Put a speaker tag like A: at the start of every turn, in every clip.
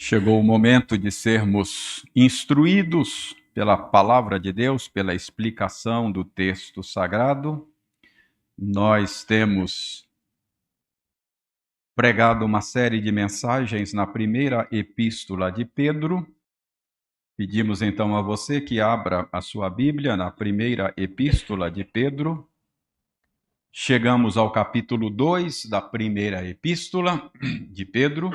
A: Chegou o momento de sermos instruídos pela palavra de Deus, pela explicação do texto sagrado. Nós temos pregado uma série de mensagens na primeira epístola de Pedro. Pedimos então a você que abra a sua Bíblia na primeira epístola de Pedro. Chegamos ao capítulo 2 da primeira epístola de Pedro.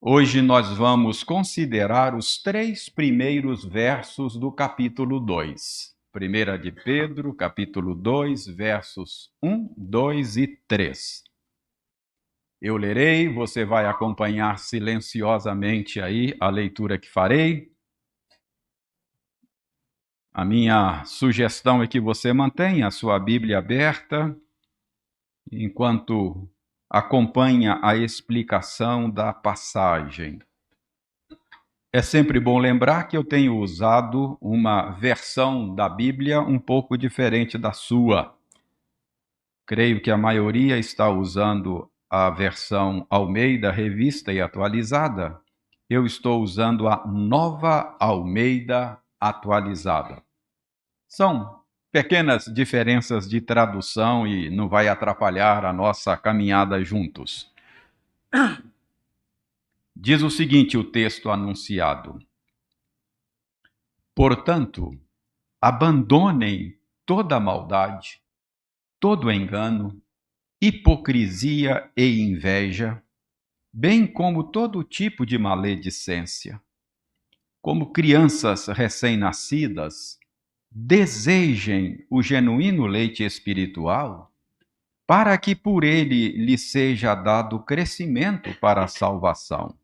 A: Hoje nós vamos considerar os 3 primeiros versos do capítulo 2. 1 de Pedro, capítulo 2, versos 1, 2 e 3. Eu lerei, você vai acompanhar silenciosamente aí a leitura que farei. A minha sugestão é que você mantenha a sua Bíblia aberta enquanto acompanha a explicação da passagem. É sempre bom lembrar que eu tenho usado uma versão da Bíblia um pouco diferente da sua. Creio que a maioria está usando a versão Almeida Revista e Atualizada. Eu estou usando a Nova Almeida Atualizada. São pequenas diferenças de tradução e não vai atrapalhar a nossa caminhada juntos. Diz o seguinte o texto anunciado: Portanto, abandonem toda maldade, todo engano, hipocrisia e inveja, bem como todo tipo de maledicência. Como crianças recém-nascidas, desejem o genuíno leite espiritual, para que por ele lhes seja dado crescimento para a salvação,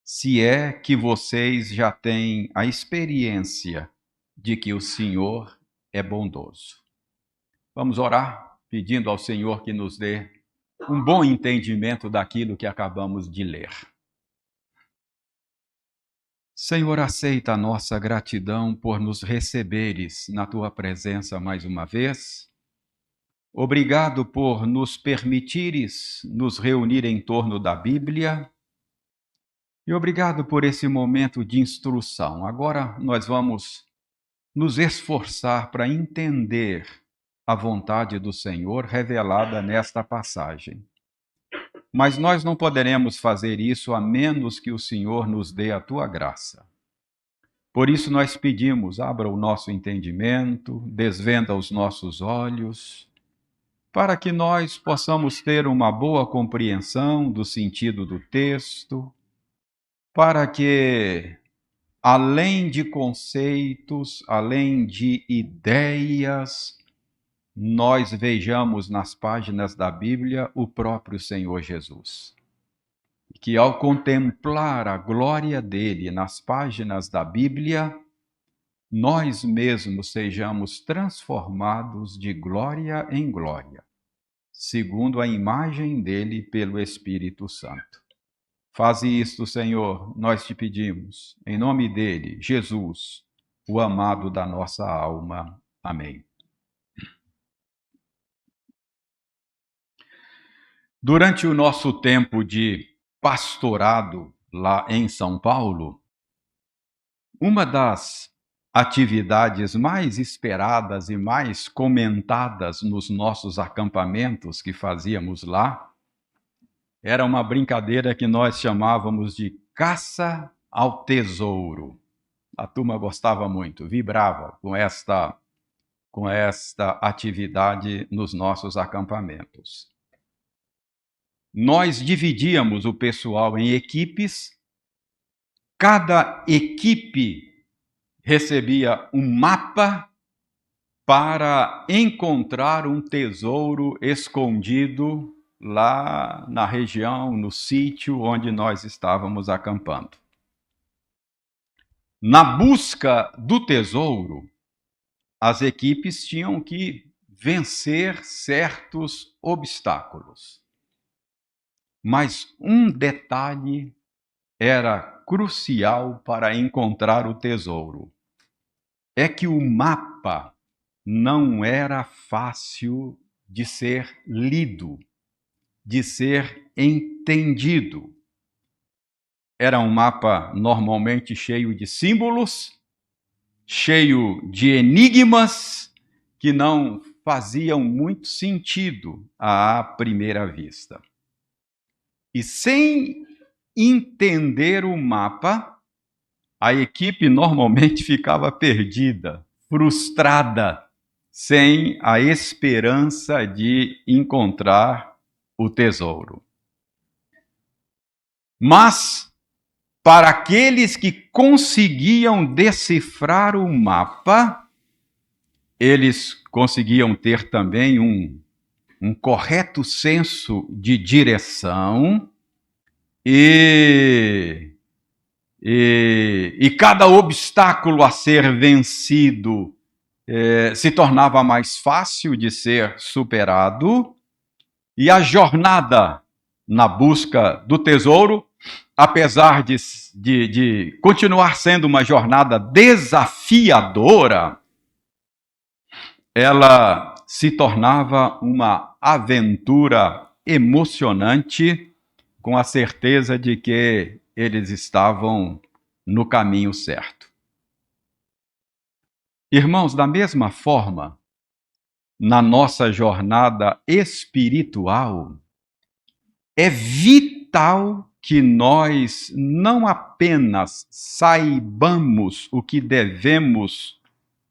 A: se é que vocês já têm a experiência de que o Senhor é bondoso. Vamos orar, pedindo ao Senhor que nos dê um bom entendimento daquilo que acabamos de ler. Senhor, aceita a nossa gratidão por nos receberes na tua presença mais uma vez. Obrigado por nos permitires nos reunir em torno da Bíblia. E obrigado por esse momento de instrução. Agora nós vamos nos esforçar para entender a vontade do Senhor revelada nesta passagem. Mas nós não poderemos fazer isso a menos que o Senhor nos dê a tua graça. Por isso nós pedimos, abra o nosso entendimento, desvenda os nossos olhos, para que nós possamos ter uma boa compreensão do sentido do texto, para que, além de conceitos, além de ideias, nós vejamos nas páginas da Bíblia o próprio Senhor Jesus. E que ao contemplar a glória dele nas páginas da Bíblia, nós mesmos sejamos transformados de glória em glória, segundo a imagem dele pelo Espírito Santo. Faze isto, Senhor, nós te pedimos, em nome dele, Jesus, o amado da nossa alma. Amém. Durante o nosso tempo de pastorado lá em São Paulo, uma das atividades mais esperadas e mais comentadas nos nossos acampamentos que fazíamos lá era uma brincadeira que nós chamávamos de caça ao tesouro. A turma gostava muito, vibrava com esta atividade nos nossos acampamentos. Nós dividíamos o pessoal em equipes, cada equipe recebia um mapa para encontrar um tesouro escondido lá na região, no sítio onde nós estávamos acampando. Na busca do tesouro, as equipes tinham que vencer certos obstáculos. Mas um detalhe era crucial para encontrar o tesouro. É que o mapa não era fácil de ser lido, de ser entendido. Era um mapa normalmente cheio de símbolos, cheio de enigmas que não faziam muito sentido à primeira vista. E sem entender o mapa, a equipe normalmente ficava perdida, frustrada, sem a esperança de encontrar o tesouro. Mas, para aqueles que conseguiam decifrar o mapa, eles conseguiam ter também um correto senso de direção e cada obstáculo a ser vencido se tornava mais fácil de ser superado, e a jornada na busca do tesouro, apesar de continuar sendo uma jornada desafiadora, ela se tornava uma aventura emocionante, com a certeza de que eles estavam no caminho certo. Irmãos, da mesma forma, na nossa jornada espiritual, é vital que nós não apenas saibamos o que devemos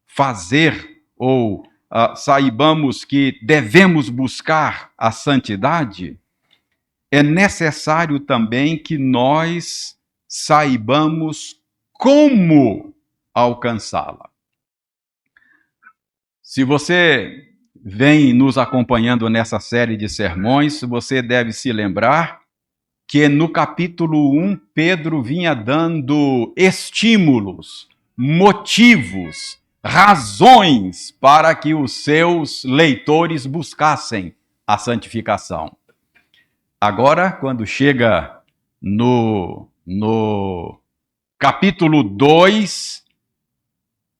A: fazer ou saibamos que devemos buscar a santidade, é necessário também que nós saibamos como alcançá-la. Se você vem nos acompanhando nessa série de sermões, você deve se lembrar que no capítulo 1, Pedro vinha dando estímulos, motivos, razões para que os seus leitores buscassem a santificação. Agora, quando chega no capítulo 2,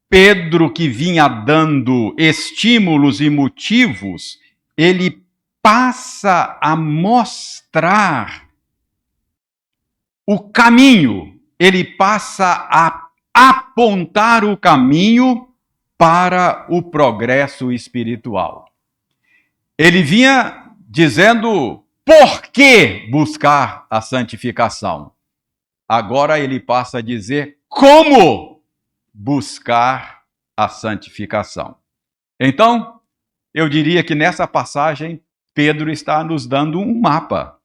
A: Pedro, que vinha dando estímulos e motivos, ele passa a mostrar o caminho, ele passa a apontar o caminho para o progresso espiritual. Ele vinha dizendo por que buscar a santificação. Agora ele passa a dizer como buscar a santificação. Então, eu diria que nessa passagem, Pedro está nos dando um mapa.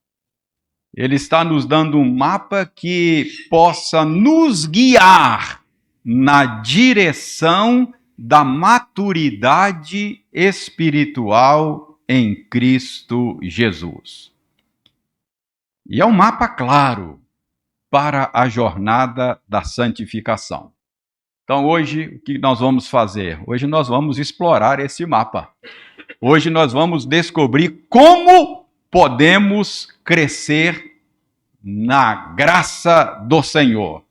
A: Ele está nos dando um mapa que possa nos guiar na direção da maturidade espiritual em Cristo Jesus. E é um mapa claro para a jornada da santificação. Então, hoje, o que nós vamos fazer? Hoje nós vamos explorar esse mapa. Hoje nós vamos descobrir como podemos crescer na graça do Senhor.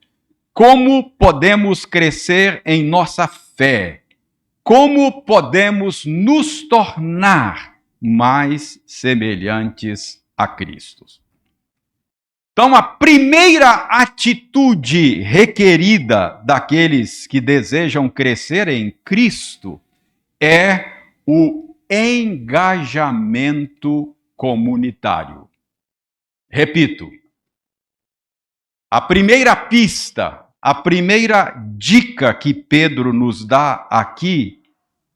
A: Como podemos crescer em nossa fé. Como podemos nos tornar mais semelhantes a Cristo. Então, a primeira atitude requerida daqueles que desejam crescer em Cristo é o engajamento comunitário. Repito, a primeira pista, a primeira dica que Pedro nos dá aqui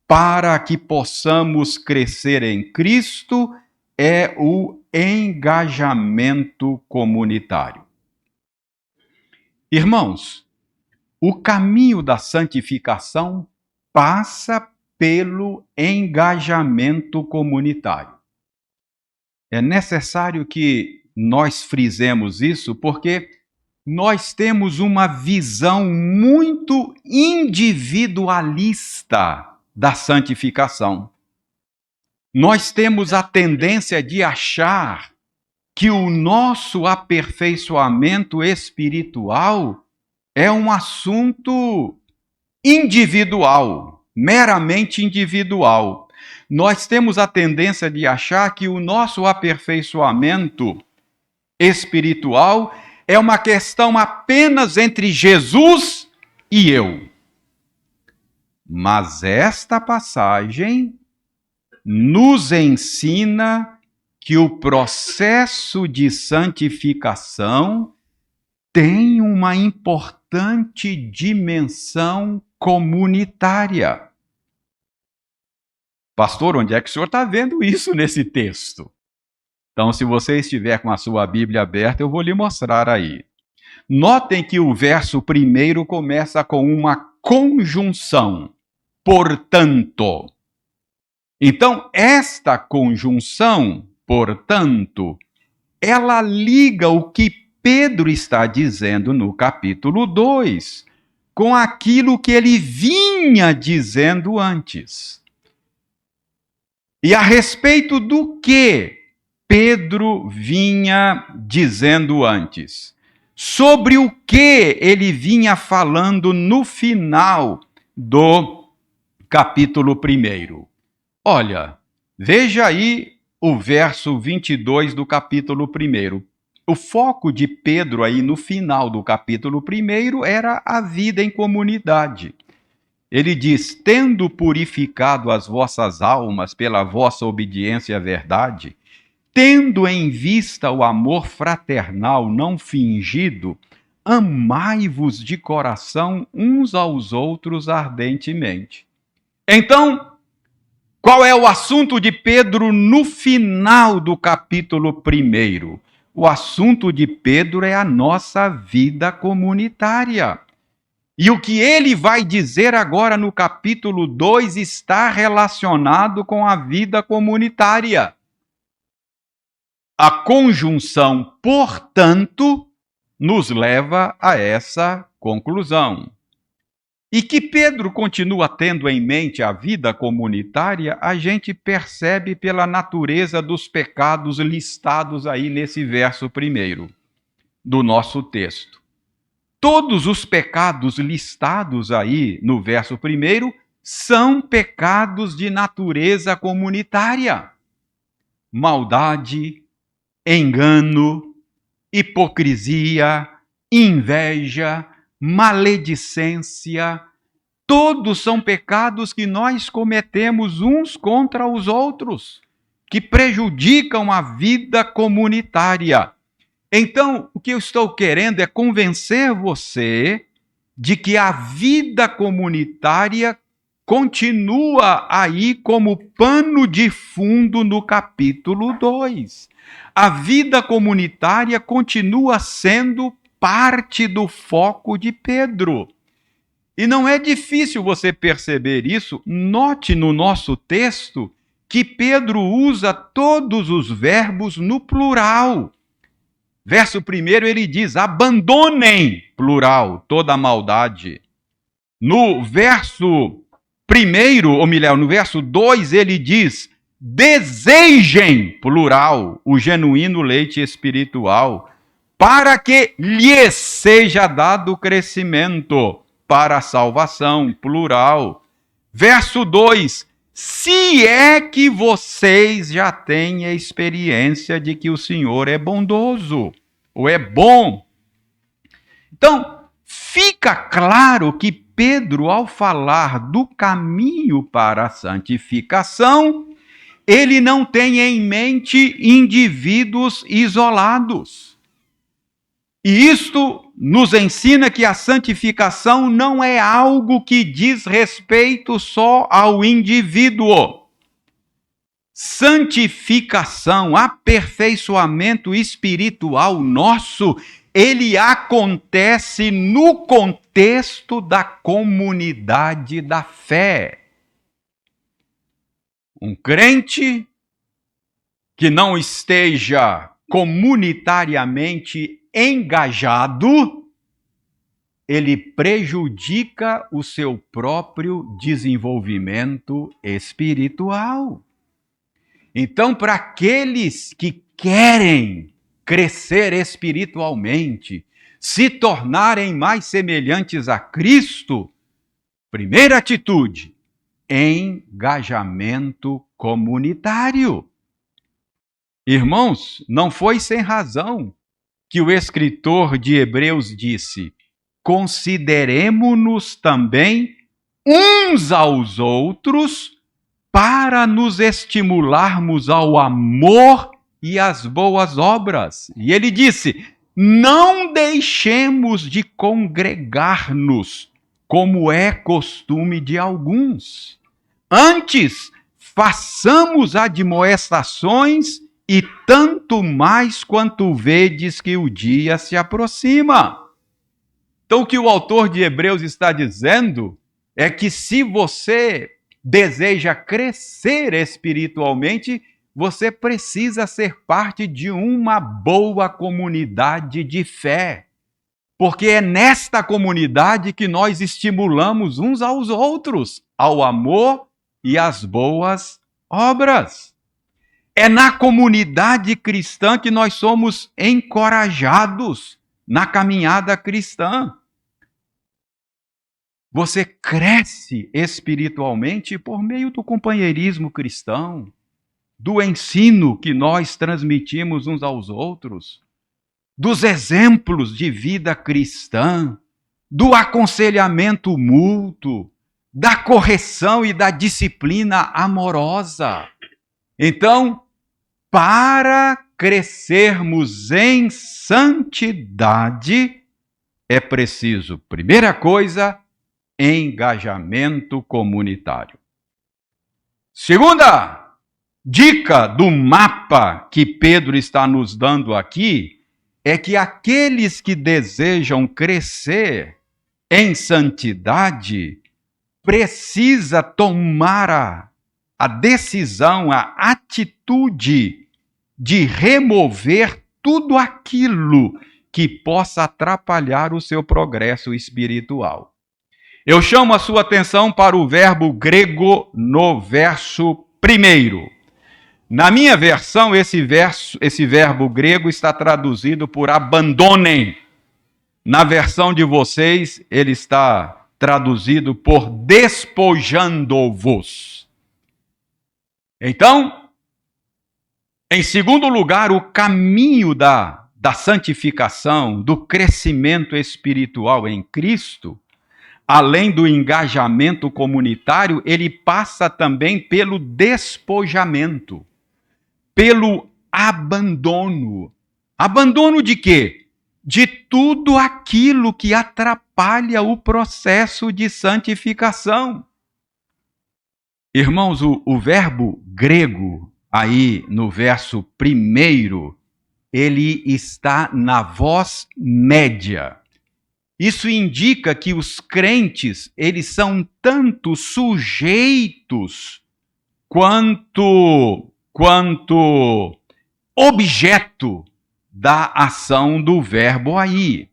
A: para que possamos crescer em Cristo é o engajamento comunitário. Irmãos, o caminho da santificação passa pelo engajamento comunitário. É necessário que nós frisemos isso porque nós temos uma visão muito individualista da santificação. Nós temos a tendência de achar que o nosso aperfeiçoamento espiritual é um assunto individual, meramente individual. Nós temos a tendência de achar que o nosso aperfeiçoamento espiritual É uma questão apenas entre Jesus e eu. Mas esta passagem nos ensina que o processo de santificação tem uma importante dimensão comunitária. Pastor, onde é que o senhor está vendo isso nesse texto? Então, se você estiver com a sua Bíblia aberta, eu vou lhe mostrar aí. Notem que o verso primeiro começa com uma conjunção. Portanto. Então, esta conjunção, portanto, ela liga o que Pedro está dizendo no capítulo 2 com aquilo que ele vinha dizendo antes. E a respeito do que Pedro vinha dizendo antes? Sobre o que ele vinha falando no final do capítulo 1. Olha, veja aí o verso 22 do capítulo 1. O foco de Pedro aí no final do capítulo 1 era a vida em comunidade. Ele diz: tendo purificado as vossas almas pela vossa obediência à verdade, tendo em vista o amor fraternal não fingido, amai-vos de coração uns aos outros ardentemente. Então, qual é o assunto de Pedro no final do capítulo 1? O assunto de Pedro é a nossa vida comunitária. E o que ele vai dizer agora no capítulo 2 está relacionado com a vida comunitária. A conjunção, portanto, nos leva a essa conclusão. E que Pedro continua tendo em mente a vida comunitária, a gente percebe pela natureza dos pecados listados aí nesse verso 1 do nosso texto. Todos os pecados listados aí no verso 1 são pecados de natureza comunitária. Maldade, engano, hipocrisia, inveja, maledicência, todos são pecados que nós cometemos uns contra os outros, que prejudicam a vida comunitária. Então, o que eu estou querendo é convencer você de que a vida comunitária continua aí como pano de fundo no capítulo 2. A vida comunitária continua sendo parte do foco de Pedro. E não é difícil você perceber isso. Note no nosso texto que Pedro usa todos os verbos no plural. Verso 1 ele diz: abandonem, plural, toda a maldade. No verso 1, ou melhor, no verso 2 ele diz: desejem, plural, o genuíno leite espiritual, para que lhes seja dado crescimento para a salvação, plural. Verso 2, se é que vocês já têm a experiência de que o Senhor é bondoso, ou é bom. Então, fica claro que Pedro, ao falar do caminho para a santificação, ele não tem em mente indivíduos isolados. E isto nos ensina que a santificação não é algo que diz respeito só ao indivíduo. Santificação, aperfeiçoamento espiritual nosso, ele acontece no contexto da comunidade da fé. Um crente que não esteja comunitariamente engajado, ele prejudica o seu próprio desenvolvimento espiritual. Então, para aqueles que querem crescer espiritualmente, se tornarem mais semelhantes a Cristo, primeira atitude, engajamento comunitário. Irmãos, não foi sem razão que o escritor de Hebreus disse: consideremo-nos também uns aos outros para nos estimularmos ao amor e às boas obras. E ele disse: não deixemos de congregar-nos, como é costume de alguns. Antes, façamos admoestações, e tanto mais quanto vedes que o dia se aproxima. Então, o que o autor de Hebreus está dizendo é que se você deseja crescer espiritualmente, você precisa ser parte de uma boa comunidade de fé. Porque é nesta comunidade que nós estimulamos uns aos outros ao amor e às boas obras. É na comunidade cristã que nós somos encorajados na caminhada cristã. Você cresce espiritualmente por meio do companheirismo cristão, do ensino que nós transmitimos uns aos outros, dos exemplos de vida cristã, do aconselhamento mútuo, da correção e da disciplina amorosa. Então, para crescermos em santidade, é preciso, primeira coisa, engajamento comunitário. Segunda dica do mapa que Pedro está nos dando aqui é que aqueles que desejam crescer em santidade precisa tomar a decisão, a atitude de remover tudo aquilo que possa atrapalhar o seu progresso espiritual. Eu chamo a sua atenção para o verbo grego no verso 1. Na minha versão, esse verbo grego está traduzido por abandonem. Na versão de vocês, ele está traduzido por despojando-vos. Então, em segundo lugar, o caminho da santificação, do crescimento espiritual em Cristo, além do engajamento comunitário, ele passa também pelo despojamento, pelo abandono. Abandono de quê? De tudo aquilo que atrapalha o processo de santificação. Irmãos, o verbo grego, aí no verso 1, ele está na voz média. Isso indica que os crentes, eles são tanto sujeitos quanto objeto da ação do verbo aí.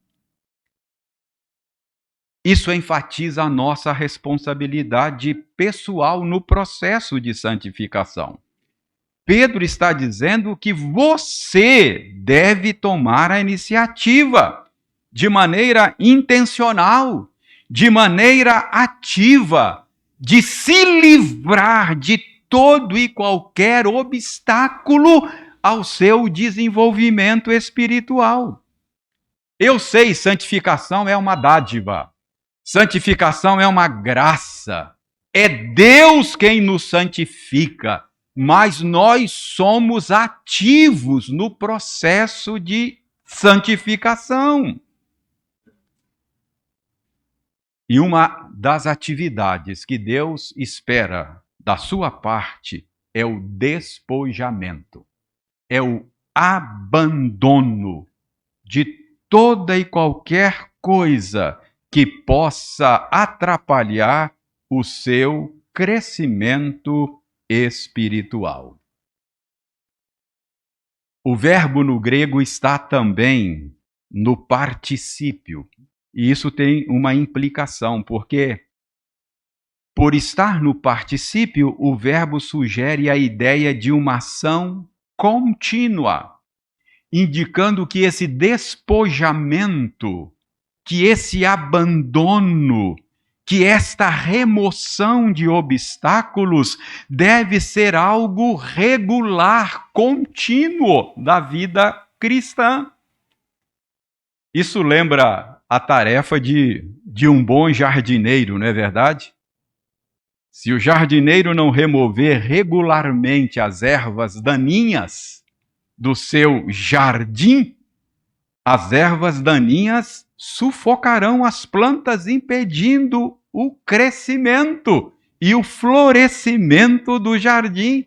A: Isso enfatiza a nossa responsabilidade pessoal no processo de santificação. Pedro está dizendo que você deve tomar a iniciativa de maneira intencional, de maneira ativa, de se livrar de todo e qualquer obstáculo ao seu desenvolvimento espiritual. Eu sei, santificação é uma dádiva, santificação é uma graça, é Deus quem nos santifica, mas nós somos ativos no processo de santificação. E uma das atividades que Deus espera da sua parte é o despojamento, é o abandono de toda e qualquer coisa que possa atrapalhar o seu crescimento espiritual. O verbo no grego está também no particípio. E isso tem uma implicação, porque por estar no particípio, o verbo sugere a ideia de uma ação contínua, indicando que esse despojamento, que esse abandono, que esta remoção de obstáculos deve ser algo regular, contínuo da vida cristã. Isso lembra a tarefa de um bom jardineiro, não é verdade? Se o jardineiro não remover regularmente as ervas daninhas do seu jardim, as ervas daninhas sufocarão as plantas, impedindo o crescimento e o florescimento do jardim.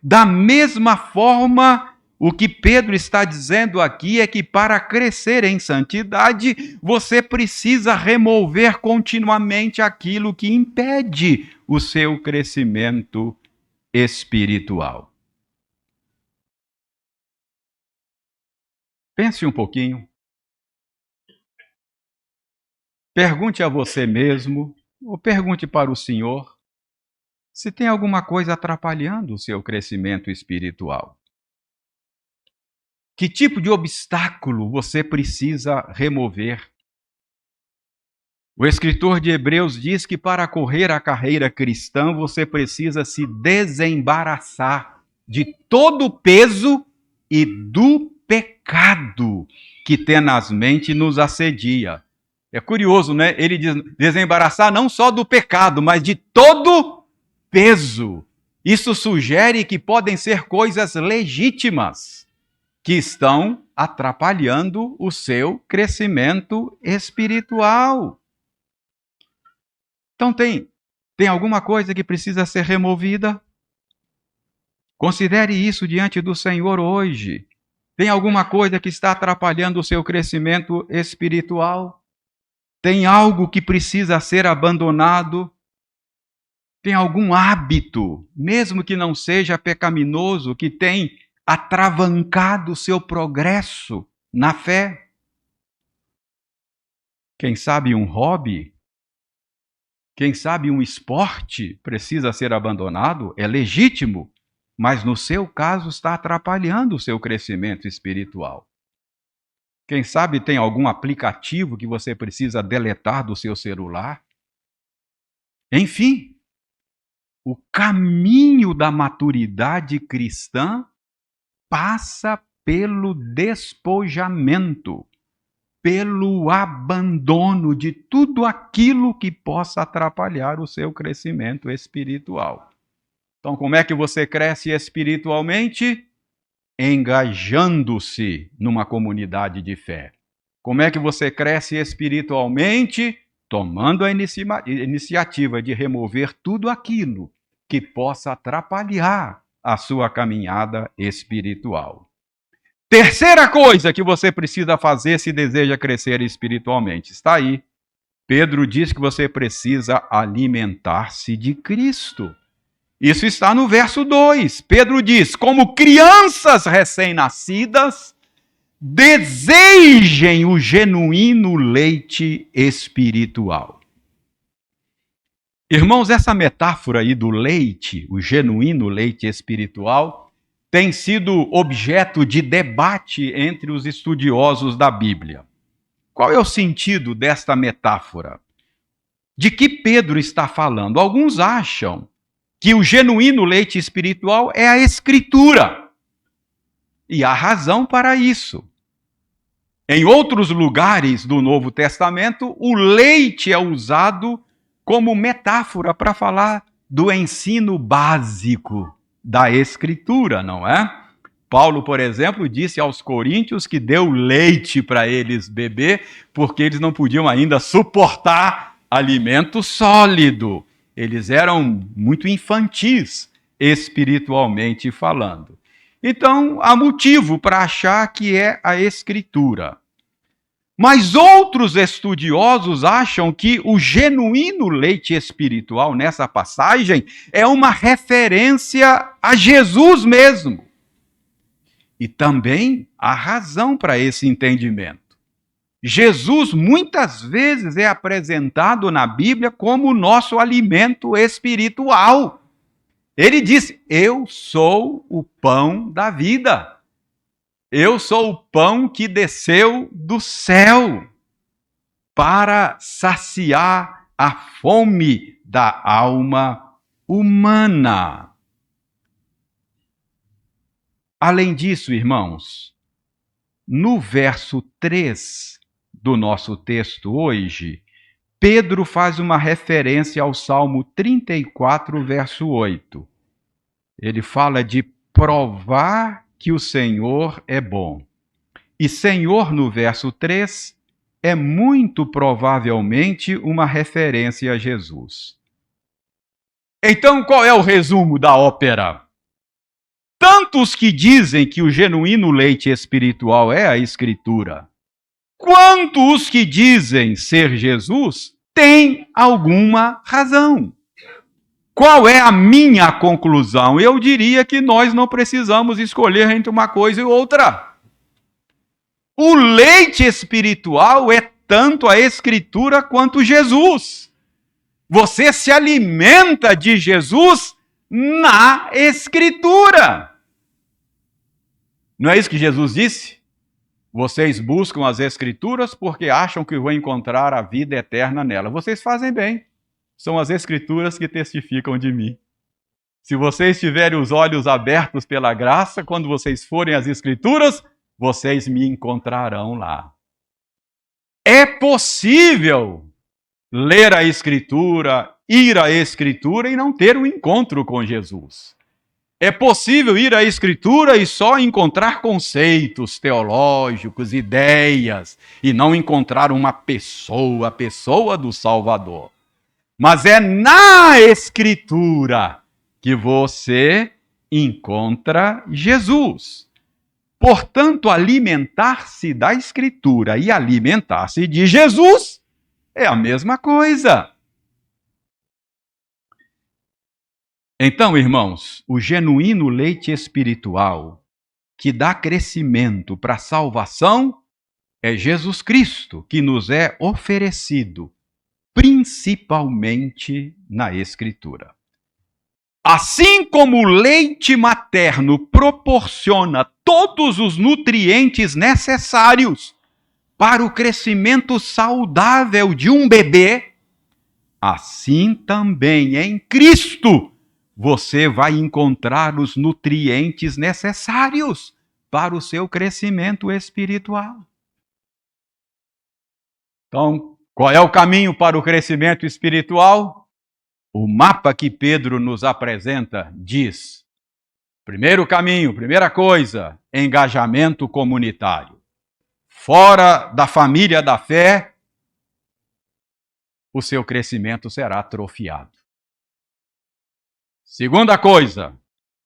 A: Da mesma forma, o que Pedro está dizendo aqui é que para crescer em santidade, você precisa remover continuamente aquilo que impede o seu crescimento espiritual. Pense um pouquinho. Pergunte a você mesmo, ou pergunte para o Senhor, se tem alguma coisa atrapalhando o seu crescimento espiritual. Que tipo de obstáculo você precisa remover? O escritor de Hebreus diz que para correr a carreira cristã você precisa se desembaraçar de todo o peso e do pecado que tenazmente nos assedia. É curioso, né? Ele diz desembaraçar não só do pecado, mas de todo peso. Isso sugere que podem ser coisas legítimas que estão atrapalhando o seu crescimento espiritual. Então tem alguma coisa que precisa ser removida? Considere isso diante do Senhor hoje. Tem alguma coisa que está atrapalhando o seu crescimento espiritual? Tem algo que precisa ser abandonado? Tem algum hábito, mesmo que não seja pecaminoso, que tem atravancado o seu progresso na fé? Quem sabe um hobby? Quem sabe um esporte precisa ser abandonado? É legítimo, mas no seu caso está atrapalhando o seu crescimento espiritual. Quem sabe tem algum aplicativo que você precisa deletar do seu celular? Enfim, o caminho da maturidade cristã passa pelo despojamento, pelo abandono de tudo aquilo que possa atrapalhar o seu crescimento espiritual. Então, como é que você cresce espiritualmente? Engajando-se numa comunidade de fé. Como é que você cresce espiritualmente? Tomando a iniciativa de remover tudo aquilo que possa atrapalhar a sua caminhada espiritual. Terceira coisa que você precisa fazer se deseja crescer espiritualmente. Está aí. Pedro diz que você precisa alimentar-se de Cristo. Isso está no verso 2. Pedro diz: como crianças recém-nascidas, desejem o genuíno leite espiritual. Irmãos, essa metáfora aí do leite, o genuíno leite espiritual, tem sido objeto de debate entre os estudiosos da Bíblia. Qual é o sentido desta metáfora? De que Pedro está falando? Alguns acham que o genuíno leite espiritual é a Escritura. E há razão para isso. Em outros lugares do Novo Testamento, o leite é usado como metáfora para falar do ensino básico da Escritura, não é? Paulo, por exemplo, disse aos coríntios que deu leite para eles beber, porque eles não podiam ainda suportar alimento sólido. Eles eram muito infantis, espiritualmente falando. Então, há motivo para achar que é a Escritura. Mas outros estudiosos acham que o genuíno leite espiritual nessa passagem é uma referência a Jesus mesmo. E também há razão para esse entendimento. Jesus muitas vezes é apresentado na Bíblia como o nosso alimento espiritual. Ele disse: eu sou o pão da vida. Eu sou o pão que desceu do céu para saciar a fome da alma humana. Além disso, irmãos, no verso 3, do nosso texto hoje, Pedro faz uma referência ao Salmo 34, verso 8. Ele fala de provar que o Senhor é bom. E Senhor, no verso 3, é muito provavelmente uma referência a Jesus. Então, qual é o resumo da ópera? Tanto os que dizem que o genuíno leite espiritual é a Escritura, quanto os que dizem ser Jesus, têm alguma razão. Qual é a minha conclusão? Eu diria que nós não precisamos escolher entre uma coisa e outra. O leite espiritual é tanto a Escritura quanto Jesus. Você se alimenta de Jesus na Escritura. Não é isso que Jesus disse? Vocês buscam as Escrituras porque acham que vão encontrar a vida eterna nela. Vocês fazem bem. São as Escrituras que testificam de mim. Se vocês tiverem os olhos abertos pela graça, quando vocês forem às Escrituras, vocês me encontrarão lá. É possível ler a Escritura, ir à Escritura e não ter um encontro com Jesus. É possível ir à Escritura e só encontrar conceitos teológicos, ideias, e não encontrar uma pessoa, a pessoa do Salvador. Mas é na Escritura que você encontra Jesus. Portanto, alimentar-se da Escritura e alimentar-se de Jesus é a mesma coisa. Então, irmãos, o genuíno leite espiritual que dá crescimento para a salvação é Jesus Cristo, que nos é oferecido principalmente na Escritura. Assim como o leite materno proporciona todos os nutrientes necessários para o crescimento saudável de um bebê, assim também em Cristo você vai encontrar os nutrientes necessários para o seu crescimento espiritual. Então, qual é o caminho para o crescimento espiritual? O mapa que Pedro nos apresenta diz: primeiro caminho, primeira coisa, engajamento comunitário. Fora da família da fé, o seu crescimento será atrofiado. Segunda coisa,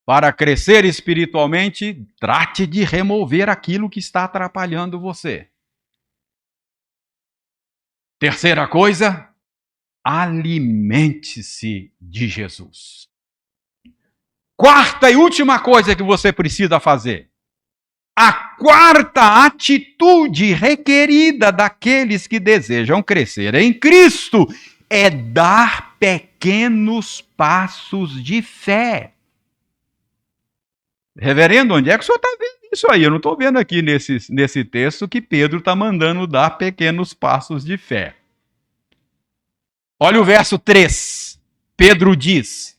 A: para crescer espiritualmente, trate de remover aquilo que está atrapalhando você. Terceira coisa, alimente-se de Jesus. Quarta e última coisa que você precisa fazer. A quarta atitude requerida daqueles que desejam crescer em Cristo é dar pequenos passos de fé. Reverendo, onde é que o senhor está vendo isso aí? Eu não estou vendo aqui nesse texto que Pedro está mandando dar pequenos passos de fé. Olha o verso 3. Pedro diz: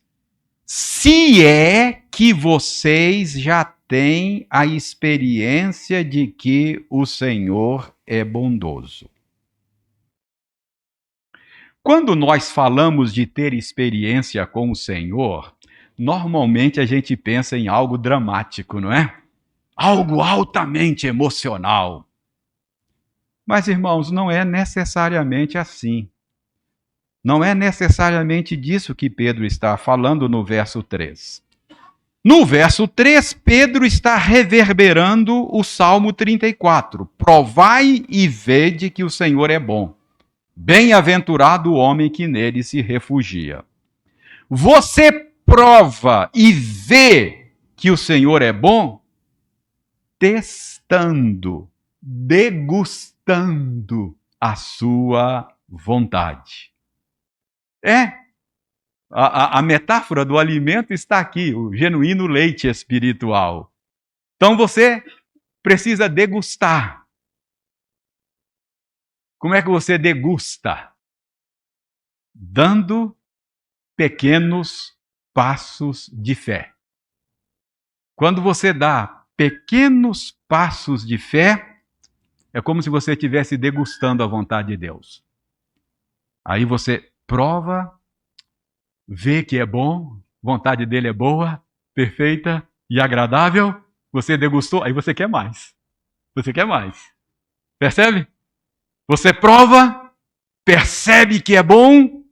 A: se é que vocês já têm a experiência de que o Senhor é bondoso. Quando nós falamos de ter experiência com o Senhor, normalmente a gente pensa em algo dramático, não é? Algo altamente emocional. Mas, irmãos, não é necessariamente assim. Não é necessariamente disso que Pedro está falando no verso 3. No verso 3, Pedro está reverberando o Salmo 34. Provai e vede que o Senhor é bom. Bem-aventurado o homem que nele se refugia. Você prova e vê que o Senhor é bom testando, degustando a sua vontade. A metáfora do alimento está aqui, o genuíno leite espiritual. Então você precisa degustar. Como é que você degusta? Dando pequenos passos de fé. Quando você dá pequenos passos de fé, É como se você estivesse degustando a vontade de Deus. Aí você prova, vê que é bom, vontade dele é boa, perfeita e agradável. Você degustou, aí você quer mais. Você quer mais. Percebe? Você prova, percebe que é bom,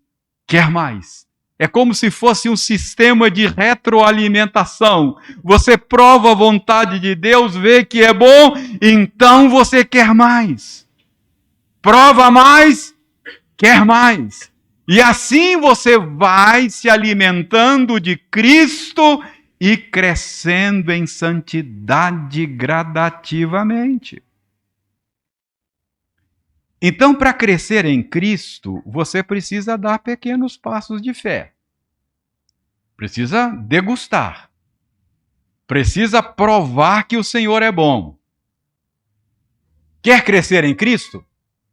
A: quer mais. É como se fosse um sistema de retroalimentação. Você prova a vontade de Deus, vê que é bom, então você quer mais. Prova mais, quer mais. E assim você vai se alimentando de Cristo e crescendo em santidade gradativamente. Então, para crescer em Cristo, você precisa dar pequenos passos de fé. Precisa degustar. Precisa provar que o Senhor é bom. Quer crescer em Cristo?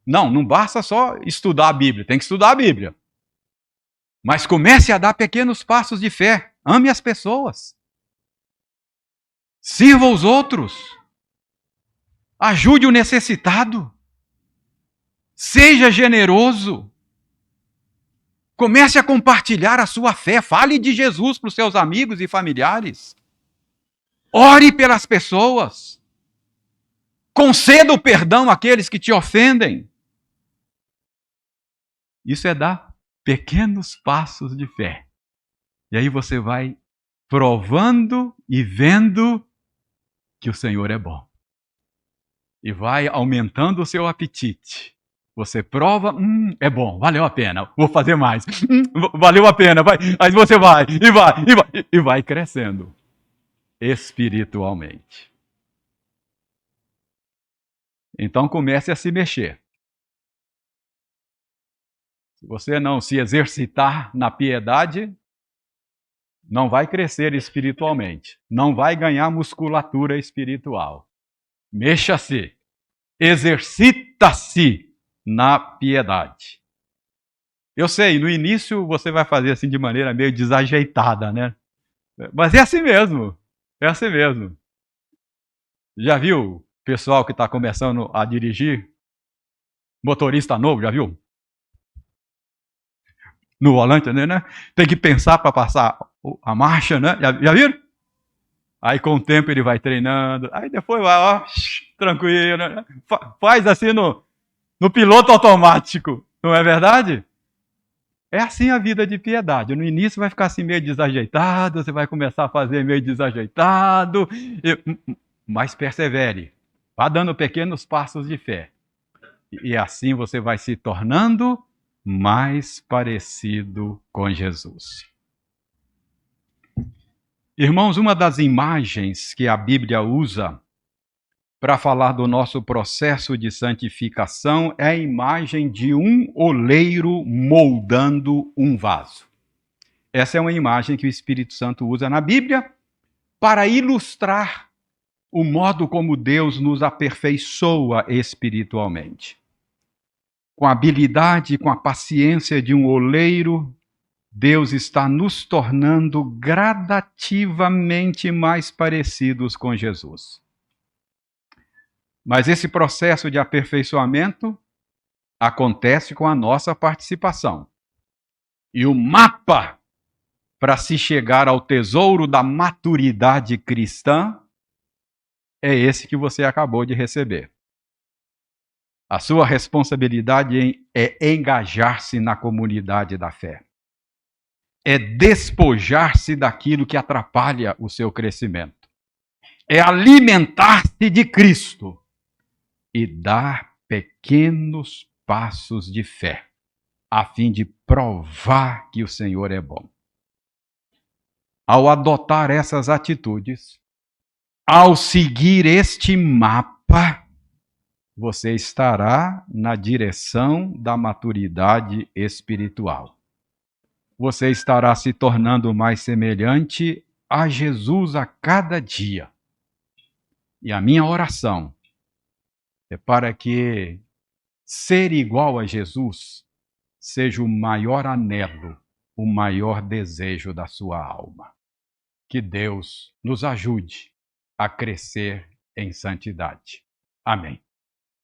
A: Não basta só estudar a Bíblia, tem que estudar a Bíblia. Mas comece a dar pequenos passos de fé. Ame as pessoas. Sirva os outros. Ajude o necessitado. Seja generoso. Comece a compartilhar a sua fé. Fale de Jesus para os seus amigos e familiares. Ore pelas pessoas. Conceda o perdão àqueles que te ofendem. Isso é dar pequenos passos de fé. E aí você vai provando e vendo que o Senhor é bom. E vai aumentando o seu apetite. Você prova, é bom, valeu a pena, vou fazer mais. Valeu a pena, vai. Aí você vai, e vai crescendo espiritualmente. Então comece a se mexer. Se você não se exercitar na piedade, não vai crescer espiritualmente. Não vai ganhar musculatura espiritual. Mexa-se. Exercita-se na piedade. Eu sei, no início você vai fazer assim de maneira meio desajeitada, né? Mas é assim mesmo. É assim mesmo. Já viu o pessoal que está começando a dirigir? Motorista novo, já viu? No volante, né? Tem que pensar para passar a marcha, né? Já viram? Aí com o tempo ele vai treinando, aí depois vai, ó, tranquilo, né? Faz assim no piloto automático, não é verdade? É assim a vida de piedade. No início vai ficar assim meio desajeitado, você vai começar a fazer meio desajeitado, mas persevere. Vá dando pequenos passos de fé. E assim você vai se tornando mais parecido com Jesus. Irmãos, uma das imagens que a Bíblia usa para falar do nosso processo de santificação é a imagem de um oleiro moldando um vaso. Essa é uma imagem que o Espírito Santo usa na Bíblia para ilustrar o modo como Deus nos aperfeiçoa espiritualmente. Com a habilidade e com a paciência de um oleiro, Deus está nos tornando gradativamente mais parecidos com Jesus. Mas esse processo de aperfeiçoamento acontece com a nossa participação. E o mapa para se chegar ao tesouro da maturidade cristã é esse que você acabou de receber. A sua responsabilidade é engajar-se na comunidade da fé. É despojar-se daquilo que atrapalha o seu crescimento. É alimentar-se de Cristo e dar pequenos passos de fé, a fim de provar que o Senhor é bom. Ao adotar essas atitudes, ao seguir este mapa, você estará na direção da maturidade espiritual. Você estará se tornando mais semelhante a Jesus a cada dia. E a minha oração é para que ser igual a Jesus seja o maior anelo, o maior desejo da sua alma. Que Deus nos ajude a crescer em santidade. Amém.